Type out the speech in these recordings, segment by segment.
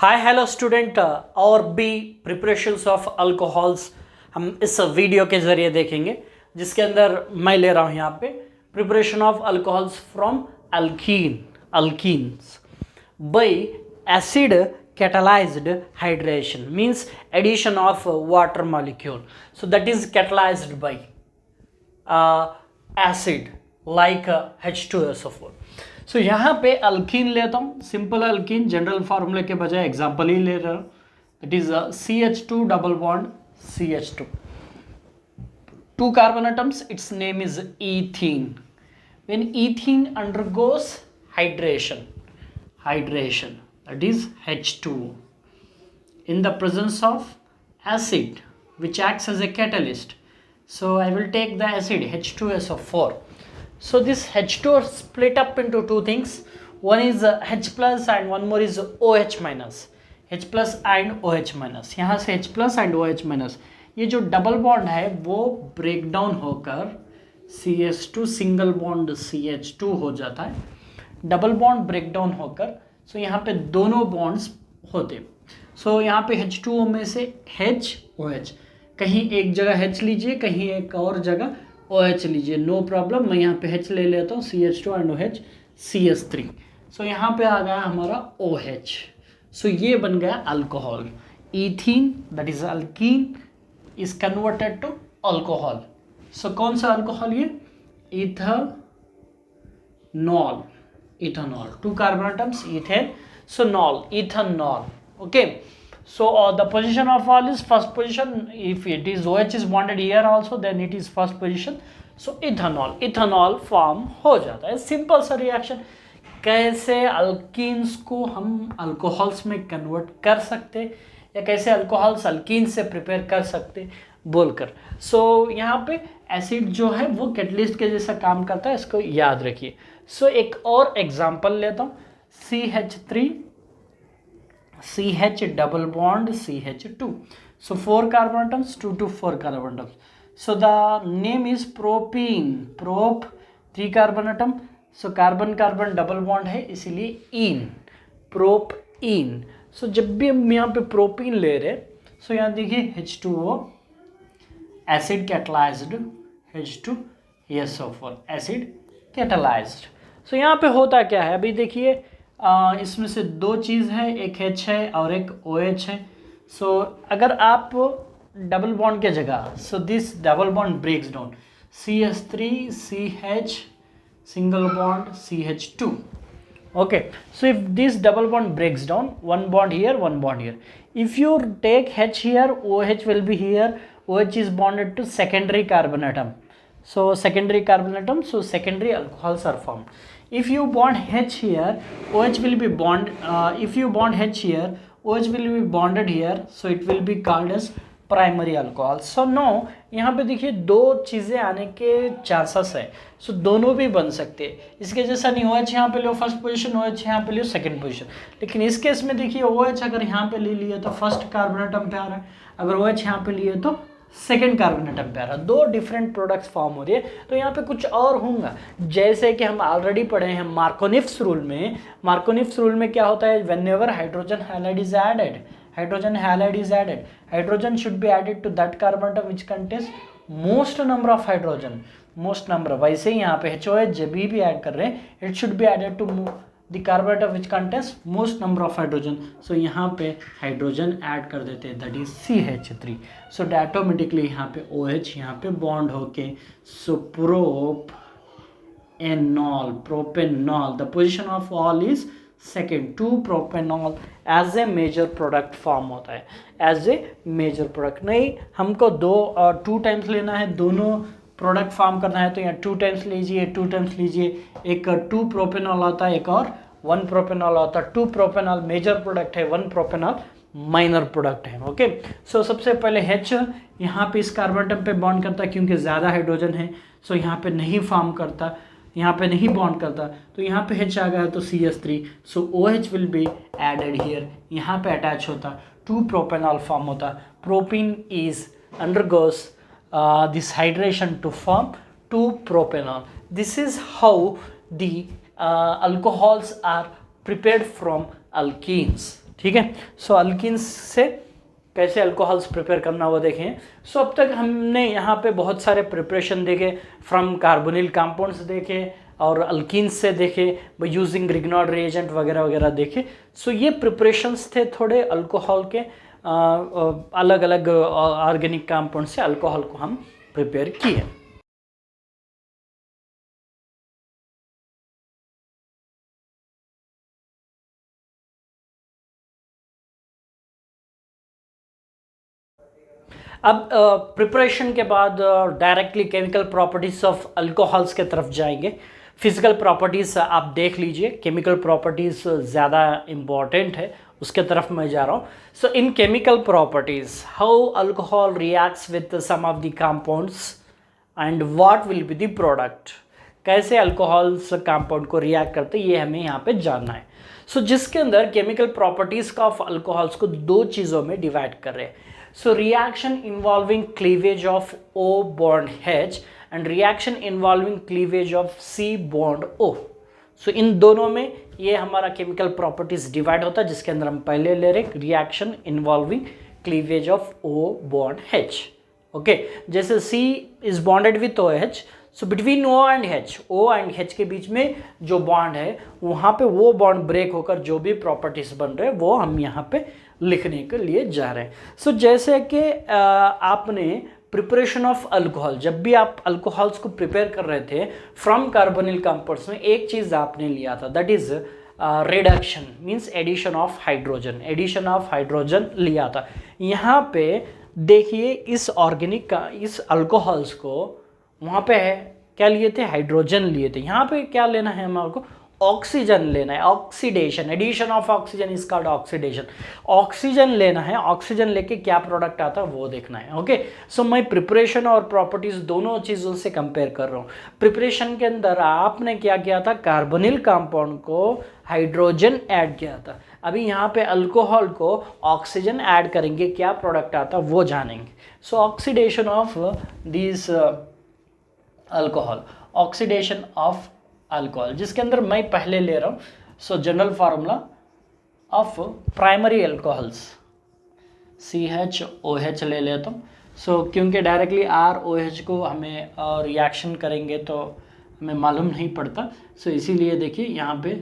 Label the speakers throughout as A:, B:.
A: Hi hello student, और भी preparations of alcohols हम इस वीडियो के ज़रिए देखेंगे, जिसके अंदर मैं ले रहा हूँ यहाँ पे preparation of alcohols from alkenes bye acid catalyzed hydration, means addition of water molecule, so that is catalyzed by acid like H2SO4. सो यहाँ पे अल्कीन लेता हूँ, सिंपल अल्कीन, जनरल फार्मूले के बजाय एग्जाम्पल ही ले रहा हूँ. That is CH2 double bond CH2, two carbon atoms, its name is ethene. When ethene undergoes hydration, that is H2O, in the presence of acid which acts as a catalyst, so I will take the acid H2SO4. So this H2O split up into two things. One is H plus and one more is OH minus. H plus and OH minus. यहाँ से H plus and OH minus. ये जो double bond है वो break down होकर CH2 single bond CH2 हो जाता है. डबल बॉन्ड ब्रेक डाउन होकर सो यहाँ पे दोनों बॉन्ड्स होते. सो यहाँ पे H2O में से H OH, कहीं एक जगह H लीजिए, कहीं एक और जगह OH लीजिए, नो प्रॉब्लम. मैं यहाँ पे H ले लेता हूँ, CH2 एंड OH CS3. सो यहाँ पे आ गया हमारा OH. सो ये बन गया alcohol. Ethene that is alkene is converted to alcohol. So कौन सा अल्कोहल ये? Ethanol. Two carbon atoms ethane, so नॉल, ethanol. Okay. So the position of all is first position. If it is OH is bonded here also, then it is first position. So ethanol form हो जाता है. Simple सा reaction. कैसे alkenes को हम alcohols में convert कर सकते या कैसे अल्कोहल्स अल्कीन से प्रिपेयर कर सकते बोलकर. सो यहाँ पे एसिड जो है वो कैटलिस्ट के जैसा काम करता है, इसको याद रखिए. सो एक और एग्जांपल लेता हूँ. CH3 CH double bond CH2. So 4 carbon atoms, 2 to 4 carbon atoms. So the name is propene. 3 carbon atom. So carbon double bond है, इसीलिए इन, प्रोपीन. So जब भी हम यहाँ पे प्रोपीन ले रहे, so यहाँ देखिए H2O acid catalyzed, H2SO4 acid catalyzed. So यहाँ पे होता क्या है, अभी देखिए इसमें से दो चीज़ है, एक H है और एक OH है. सो अगर आप डबल बॉन्ड के जगह, so this double bond breaks down, CH3 CH single bond CH2. Okay, so if this double bond breaks down, one bond here, one bond here, if you take H here, OH will be here. OH is bonded to secondary carbon atom, so secondary carbon atom, so secondary alcohols are formed. If you bond H here, OH will be if you bond H here, OH will be bonded here, so it will be called as primary alcohol. So no, यहाँ पे देखिए दो चीज़ें आने के chances है. सो दोनों भी बन सकते हैं. इसके जैसा नहीं, OH यहाँ पे लो फर्स्ट पोजीशन, OH यहाँ पे लो सेकंड पोजीशन. लेकिन इस केस में देखिए OH अगर यहाँ पे ले लिए तो फर्स्ट कार्बन एटम पे आ रहा है, अगर OH यहाँ पे लिए तो सेकेंड कार्बन एटम पे आ रहा है. दो डिफरेंट प्रोडक्ट्स फॉर्म हो रही है. तो यहाँ पे कुछ और होगा, जैसे कि हम ऑलरेडी पढ़े हैं मार्कोनिफ्स रूल में. मार्कोनिफ्स रूल में क्या होता है, whenever hydrogen halide is added, hydrogen should be added to that carbon atom which contains most number of hydrogen. वैसे ही यहाँ पे HOH जब भी ऐड कर रहे हैं, it should be added to the carbon atom which contains most number of hydrogen. So यहाँ पे हाइड्रोजन ऐड कर देते हैं, that is CH3. So automatically यहाँ पे OH यहाँ पे बॉन्ड होके so propanol, the position of all is second. 2-propanol as a major product form होता है, एज ए मेजर प्रोडक्ट. नहीं, हमको 2 टाइम्स लेना है, दोनों प्रोडक्ट फॉर्म करना है, तो यहाँ 2 टाइम्स लीजिए. एक 2-propanol आता है, एक और 1-propanol आता है. 2-propanol मेजर प्रोडक्ट है, 1-propanol माइनर प्रोडक्ट है. ओके. सो सबसे पहले H यहाँ पे इस कार्बन एटम पे बॉन्ड करता है क्योंकि ज़्यादा हाइड्रोजन है. सो यहाँ पे नहीं फॉर्म करता, यहाँ पे नहीं बॉन्ड करता, तो यहाँ पे H आ गया तो CH3. So OH will be added here, यहाँ पे अटैच होता, 2-propanol फॉर्म होता. Propene is undergoes this hydration to form 2-propanol. This is how the alcohols are prepared from alkenes. ठीक है। सो अल्किन्स से कैसे अल्कोहल्स प्रिपेयर करना वो देखें। सो अब तक हमने यहाँ पे बहुत सारे प्रिपरेशन देखे, फ्रॉम कार्बोनिल कंपाउंड्स देखे और अल्किन्स से देखे यूजिंग ग्रिग्नॉर्ड रिएजेंट वगैरह वगैरह देखे। सो ये प्रिपरेशंस थे थोड़े अल्कोहल के, अलग अलग ऑर्गेनिक कंपाउंड से अल्कोहल को हम प्रिपेयर किए। अब प्रिपरेशन के बाद directly chemical properties of alcohols के तरफ जाएंगे। फिजिकल प्रॉपर्टीज़ आप देख लीजिए, केमिकल प्रॉपर्टीज़ ज़्यादा इम्पॉर्टेंट है, उसके तरफ मैं जा रहा हूँ। So in chemical properties how alcohol reacts with some of the compounds and what will be the product, कैसे अल्कोहल्स कंपाउंड को रिएक्ट करते ये हमें यहाँ पे जानना है। सो जिसके अंदर केमिकल प्रॉपर्टीज़ का ऑफ अल्कोहल्स को दो चीज़ों में डिवाइड कर रहे हैं। So reaction involving cleavage of O bond H and reaction involving cleavage of C bond O. So इन दोनों में ये हमारा केमिकल प्रॉपर्टीज डिवाइड होता है, जिसके अंदर हम पहले ले रहे reaction involving cleavage of O bond H. Okay, जैसे C is bonded with OH, so between O and H, O and H के बीच में जो बॉन्ड है वहाँ पे वो बॉन्ड ब्रेक होकर जो भी प्रॉपर्टीज बन रहे हैं वो हम यहाँ पे लिखने के लिए जा रहे हैं। सो जैसे कि आपने प्रिपरेशन ऑफ अल्कोहल, जब भी आप अल्कोहल्स को प्रिपेयर कर रहे थे फ्रॉम कार्बोनिल कंपाउंड्स में एक चीज़ आपने लिया था, that is reduction, means addition of hydrogen, addition of hydrogen लिया था। यहाँ पे देखिए इस ऑर्गेनिक का, इस अल्कोहल्स को वहाँ पे है क्या लिए थे, हाइड्रोजन लिए थे। यहाँ पे क्या लेना है हमारे को, ऑक्सीजन लेना है, oxidation, addition of oxygen is called oxidation. Oxygen लेना है, ऑक्सीजन लेके क्या प्रोडक्ट आता है वो देखना है। ओके, सो मैं प्रिपरेशन और प्रॉपर्टीज दोनों चीज़ों से कंपेयर कर रहा हूँ। प्रिपरेशन के अंदर आपने क्या किया था, कार्बोनिल कंपाउंड को हाइड्रोजन ऐड किया था। अभी यहाँ पे अल्कोहल को ऑक्सीजन ऐड करेंगे, क्या प्रोडक्ट आता है वो जानेंगे। सो oxidation of this alcohol, oxidation of alcohol, जिसके अंदर मैं पहले ले रहा हूँ। सो general formula of primary alcohols CHOH ले लेता हूँ। सो क्योंकि डायरेक्टली ROH को हमें रिएक्शन करेंगे तो हमें मालूम नहीं पड़ता, सो इसीलिए देखिए यहाँ पे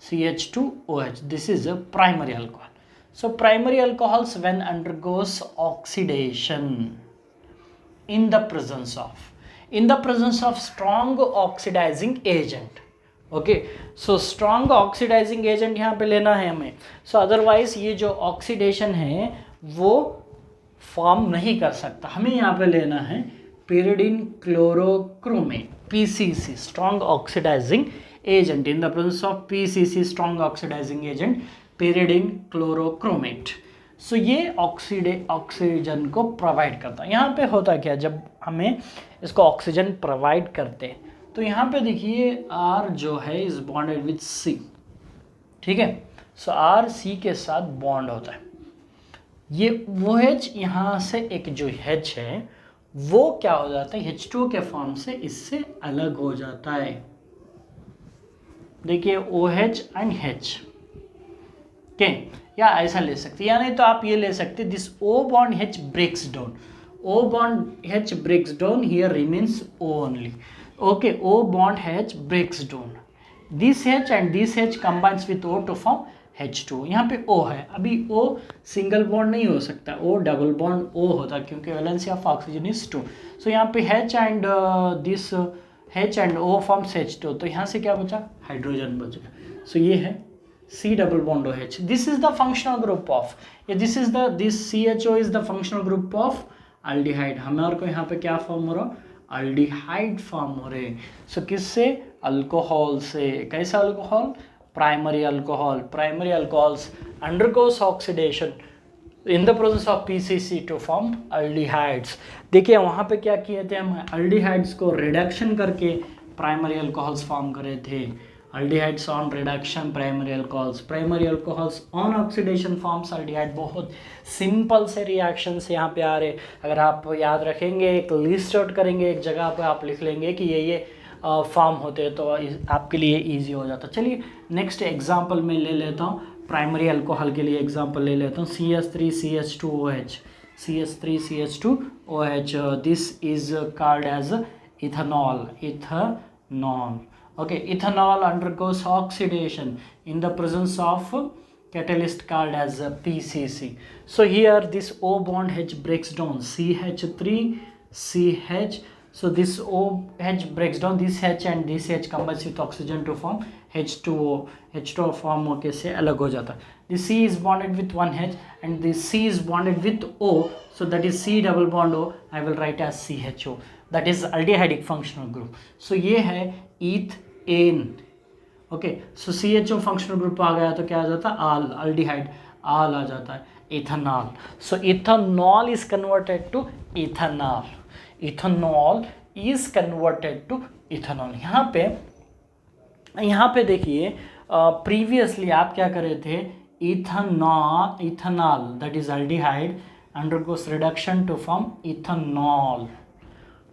A: CH2OH, this is a primary alcohol. So primary alcohols when undergoes oxidation in the presence of strong oxidizing agent. Okay, so strong oxidizing agent यहाँ पे लेना है हमें। सो अदरवाइज ये जो ऑक्सीडेशन है वो फॉर्म नहीं कर सकता। हमें यहाँ पे लेना है pyridine chlorochromate, PCC, strong oxidizing agent. In the presence of PCC, strong oxidizing agent, pyridine chlorochromate। सो ये ऑक्सीजन को प्रोवाइड करता है। यहाँ पे होता क्या, जब हमें इसको ऑक्सीजन प्रोवाइड करते हैं तो यहाँ पे देखिए R जो है इज बॉन्डेड विथ C, ठीक है। सो R C के साथ बॉन्ड होता है। ये वो H यहाँ से एक जो H है वो क्या हो जाता है, H2O के फॉर्म से इससे अलग हो जाता है। देखिए OH एंड H के, या ऐसा ले सकते, या नहीं तो आप ये ले सकते, this O bond H breaks down, O bond H breaks down, here remains O only. Okay, O bond H breaks down, this H and this H combines with O to form H2। यहाँ पे O है, अभी O single bond नहीं हो सकता, O double bond O होता क्योंकि valency of oxygen is 2। सो यहाँ पे H and this H and O forms H2, तो यहाँ से क्या बचा, हाइड्रोजन बचेगा। सो ये है C double bond OH. This is the functional group of, this CHO is the functional group of aldehyde। हमारे को यहाँ पे क्या फॉर्म हो रहा, aldehyde फॉर्म हो रहे। सो किससे, अल्कोहल से। कैसा alcohol, primary alcohol. Primary alcohols undergoes oxidation in the process of PCC to form aldehydes। देखिए वहाँ पे क्या किए थे हम, aldehydes को रिडक्शन करके प्राइमरी अल्कोहल्स फॉर्म करे थे। aldehydes on reduction, primary alcohols on oxidation forms aldehyde। बहुत सिंपल से रिएक्शंस यहाँ पे आ रहे। अगर आप याद रखेंगे, एक लिस्ट आउट करेंगे, एक जगह पे आप लिख लेंगे कि ये फॉर्म होते हैं तो आपके लिए इजी हो जाता। चलिए नेक्स्ट एग्जांपल में ले लेता हूँ प्राइमरी अल्कोहल के लिए एग्जांपल ले लेता हूँ, CH3CH2OH, CH3CH2OH, this is called as ethanol, ethanol. Okay, ethanol undergoes oxidation in the presence of catalyst called as PCC. So here this O bond H breaks down, CH3CH. So this OH breaks down, this H and this H combines with oxygen to form H2O. H2O form होके से अलग हो जाता है. This C is bonded with one H and this C is bonded with O. So that is C double bond O. I will write as CHO. That is aldehydic functional group. So ये है ethane. Okay, सो CHO functional group आ गया तो क्या आ जाता है, आल, aldehyde, आल आ जाता है, ethanol. So ethanol is converted to ethanol, ethanol is converted to ethanol. यहाँ पे देखिए, प्रीवियसली आप क्या कर रहे थे, ethanol that is aldehyde undergoes reduction to form ethanol.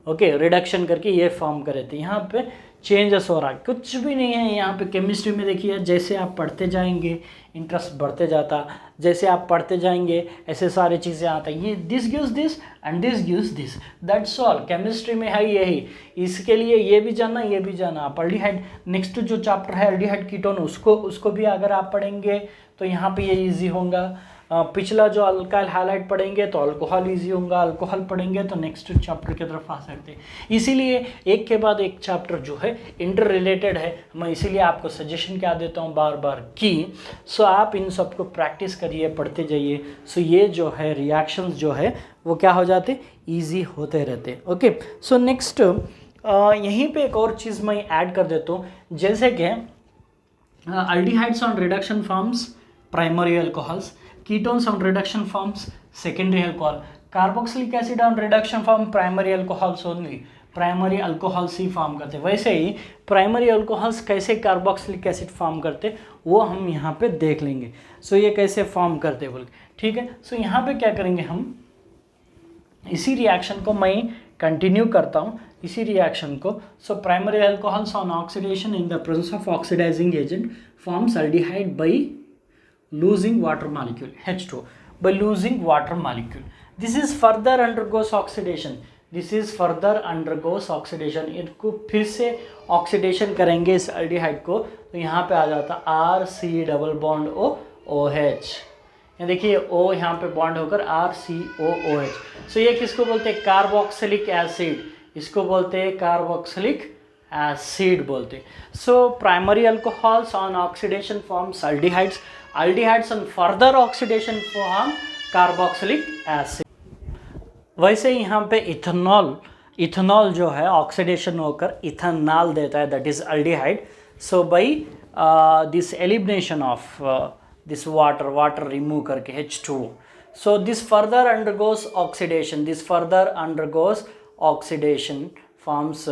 A: Okay, reduction करके ये फॉर्म करे थे. यहाँ पे चेंजेस हो रहा है, कुछ भी नहीं है. यहाँ पे केमिस्ट्री में देखिए, जैसे आप पढ़ते जाएंगे इंटरेस्ट बढ़ते जाता, जैसे आप पढ़ते जाएंगे ऐसे सारी चीज़ें आता है. ये this gives this and this gives this, that's all. Chemistry में है यही. इसके लिए ये भी जानना, ये भी जानना. आप अल्डिहाइड, नेक्स्ट जो चैप्टर है अल्डिहाइड कीटोन, उसको भी अगर आप पढ़ेंगे तो यहाँ पे ये इजी होगा. पिछला जो अल्काइल हाइलाइट पढ़ेंगे तो अल्कोहल इजी होगा, अल्कोहल पढ़ेंगे तो नेक्स्ट चैप्टर की तरफ आ सकते हैं. इसीलिए एक के बाद एक चैप्टर जो है इंटर रिलेटेड है. मैं इसीलिए आपको सजेशन क्या देता हूँ बार बार कि सो आप इन सबको प्रैक्टिस करिए, पढ़ते जाइए. सो ये जो है रिएक्शंस जो है वो क्या हो जाते, ईजी होते रहते. ओके, सो नेक्स्ट यहीं पे एक और चीज़ मैं ऐड कर देता हूँ, जैसे कि aldehydes on reduction forms primary alcohols, ketones on reduction forms secondary alcohol, carboxylic acid on reduction form primary alcohols only, primary alcohols ही फॉर्म करते. वैसे ही प्राइमरी अल्कोहल्स कैसे कार्बोक्सिलिक एसिड फॉर्म करते वो हम यहाँ पे देख लेंगे. सो ये कैसे फॉर्म करते बोल, ठीक है. सो यहाँ पे क्या करेंगे हम, इसी रिएक्शन को मैं कंटिन्यू करता हूँ, इसी रिएक्शन को. So primary alcohols on oxidation in the presence of oxidizing agent forms aldehyde by losing water molecule H2 by losing water molecule. This is further undergoes oxidation. This is further undergoes oxidation. इनको फिर से oxidation करेंगे इस aldehyde को, तो यहाँ पे आ जाता RC double bond O OH. ये देखिए O यहाँ पे बॉन्ड होकर RCOOH. सो ये किसको बोलते हैं, कार्बोक्सिलिक एसिड. इसको बोलते हैं कार्बोक्सिलिक एसिड बोलते हैं. सो primary alcohols on oxidation forms aldehydes, aldehydes on further oxidation form carboxylic acid. वैसे यहाँ पे इथेनॉल जो है ऑक्सीडेशन होकर इथेनॉल देता है, that is aldehyde. So by this elimination of this water remove करके H2O. So this further undergoes oxidation, this further undergoes oxidation forms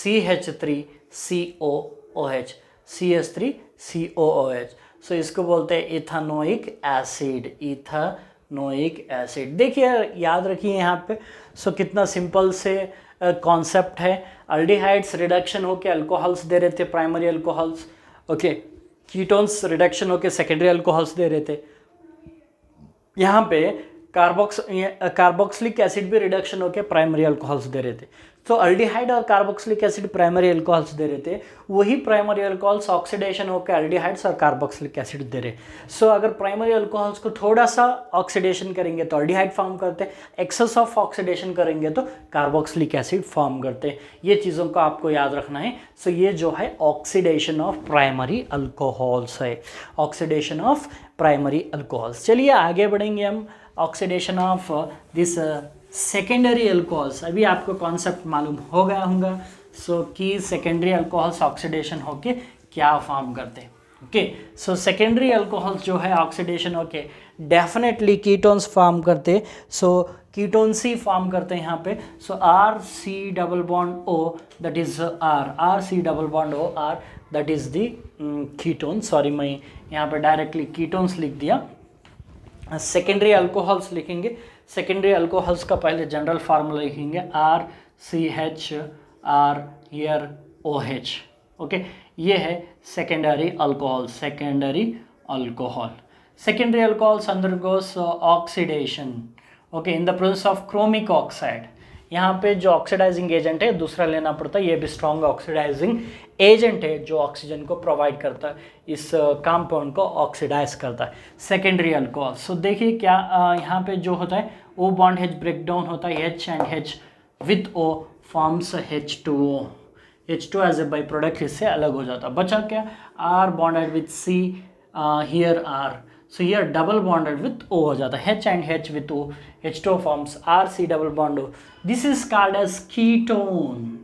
A: CH3COOH, CH3COOH. सो इसको बोलते हैं इथेनोइक एसिड, इथेनोइक एसिड. देखिए याद रखिए यहाँ पे. सो कितना सिंपल से कॉन्सेप्ट है. अल्डिहाइड्स रिडक्शन होके अल्कोहल्स दे रहे थे, primary alcohols. Okay, ketones reduction होके सेकेंडरी अल्कोहल्स दे रहे थे. यहाँ पे कार्बोक्सिलिक एसिड भी रिडक्शन होके प्राइमरी अल्कोहल्स दे रहे थे. तो अल्डिहाइड और कार्बोक्सिलिक एसिड प्राइमरी अल्कोहल्स दे रहे थे, वही प्राइमरी अल्कोहल्स ऑक्सीडेशन होकर अल्डिहाइड्स और कार्बोक्सिलिक एसिड दे रहे. सो अगर प्राइमरी अल्कोहल्स को थोड़ा सा ऑक्सीडेशन करेंगे तो अल्डिहाइड फॉर्म करते हैं, एक्सेस ऑफ ऑक्सीडेशन करेंगे तो कार्बोक्सिलिक एसिड फॉर्म करते हैं. ये चीज़ों को आपको याद रखना है. सो ये जो है ऑक्सीडेशन ऑफ प्राइमरी अल्कोहल्स है, ऑक्सीडेशन ऑफ प्राइमरी अल्कोहल्स. चलिए आगे बढ़ेंगे हम. Oxidation of this secondary alcohols, अभी आपको कॉन्सेप्ट मालूम हो गया होगा. सो कि सेकेंडरी अल्कोहल्स ऑक्सीडेशन होके क्या फॉर्म करते हैं. ओके, सो सेकेंडरी अल्कोहल्स जो है ऑक्सीडेशन होके डेफिनेटली कीटोन्स फॉर्म करते. सो कीटोन्स ही फॉर्म करते हैं यहाँ पे. सो RC double bond O, that is RC double bond O R, that is the ketone. Sorry मैं यहाँ पे डायरेक्टली कीटोन्स लिख दिया. सेकेंडरी अल्कोहल्स लिखेंगे. सेकेंडरी अल्कोहल्स का पहले जनरल फार्मूला लिखेंगे RCHR हियर OH. ओके, ये है secondary alcohol, secondary alcohol. Secondary alcohols undergoes oxidation, okay, in the presence of chromic oxide. यहाँ पे जो ऑक्सीडाइजिंग एजेंट है दूसरा लेना पड़ता है, ये भी स्ट्रॉन्ग ऑक्सीडाइजिंग एजेंट है जो ऑक्सीजन को प्रोवाइड करता है, इस कंपाउंड को ऑक्सीडाइज करता है, सेकेंडरी अल्कोहल. सो देखिए क्या यहाँ पे जो होता है O bond H break down होता है, H and H with O forms H2O. H2 as a byproduct इससे अलग हो जाता है. बचा क्या, R bonded with C, here R. So here double bonded with O हो जाता है, H and H with O, H2O forms R C double bond O. This is called as ketone.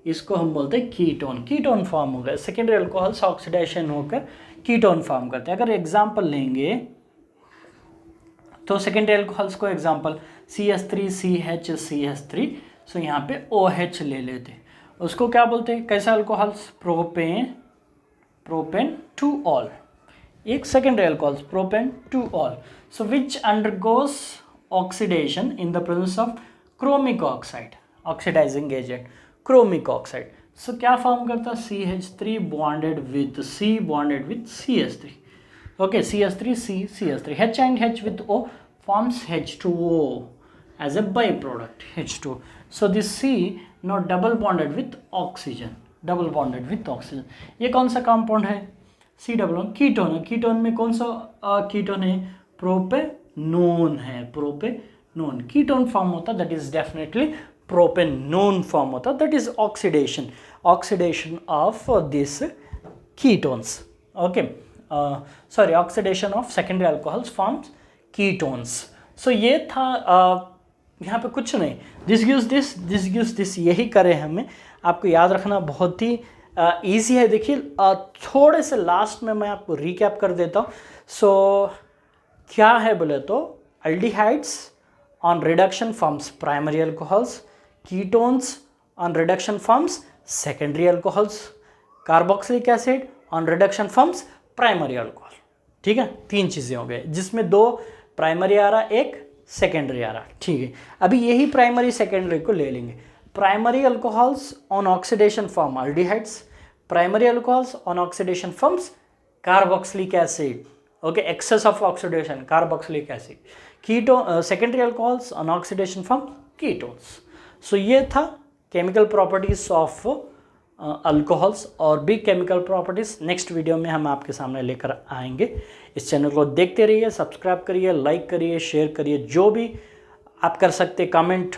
A: इसको हम बोलते हैं कीटोन. कीटोन फॉर्म हो गया. Secondary alcohols oxidation होकर कीटोन फॉर्म करते हैं. अगर एग्जाम्पल लेंगे तो सेकेंडरी अल्कोहल्स को एग्जाम्पल CH3CH CH3. सो यहाँ पे OH ले लेते हैं. उसको क्या बोलते हैं, कैसा अल्कोहल्स, प्रोपेन टू ऑल. एक secondary alcohols propan two ol. So which undergoes oxidation in the presence of chromic oxide, oxidizing agent chromic oxide. So क्या फॉर्म करता है, CH3 bonded with C bonded with CH3. okay, CH3 CH3, H and H with O forms H2O as a byproduct, H2O. So this C now double bonded with oxygen, double bonded with oxygen. ये कौन सा compound है, C double, ketone है. Ketone में कौन सा ketone है, propanone है, प्रोपेनोन. कीटोन फॉर्म होता that is definitely propanone form होता, that is oxidation of this ketones. Okay, sorry, oxidation of secondary alcohols forms ketones. So ये था, यहाँ पे कुछ नहीं, दिस गिव्स दिस, यही करें हमें. आपको याद रखना बहुत ही ईजी है. देखिए थोड़े से लास्ट में मैं आपको रिकैप कर देता हूँ. सो क्या है बोले तो, aldehydes on reduction forms primary alcohols, ketones on reduction forms secondary alcohols, carboxylic acid on reduction forms primary alcohol. ठीक है, 3 चीज़ें हो गए जिसमें 2 प्राइमरी आ रहा, 1 सेकेंडरी आ रहा. ठीक है, अभी यही प्राइमरी सेकेंडरी को ले लेंगे. Primary alcohols on oxidation form aldehydes, primary alcohols on oxidation forms carboxylic acid. Okay, excess of oxidation carboxylic acid. Keto secondary alcohols on oxidation form ketones. So ये था केमिकल प्रॉपर्टीज ऑफ अल्कोहल्स. और भी chemical properties next video में हम आपके सामने लेकर आएंगे. इस चैनल को देखते रहिए, सब्सक्राइब करिए, लाइक करिए, शेयर करिए, जो भी आप कर सकते, कमेंट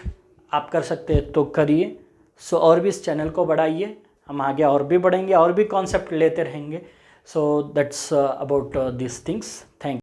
A: आप कर सकते तो करिए. सो और भी इस चैनल को बढ़ाइए, हम आगे और भी बढ़ेंगे, और भी कॉन्सेप्ट लेते रहेंगे. So that's about this things. Thank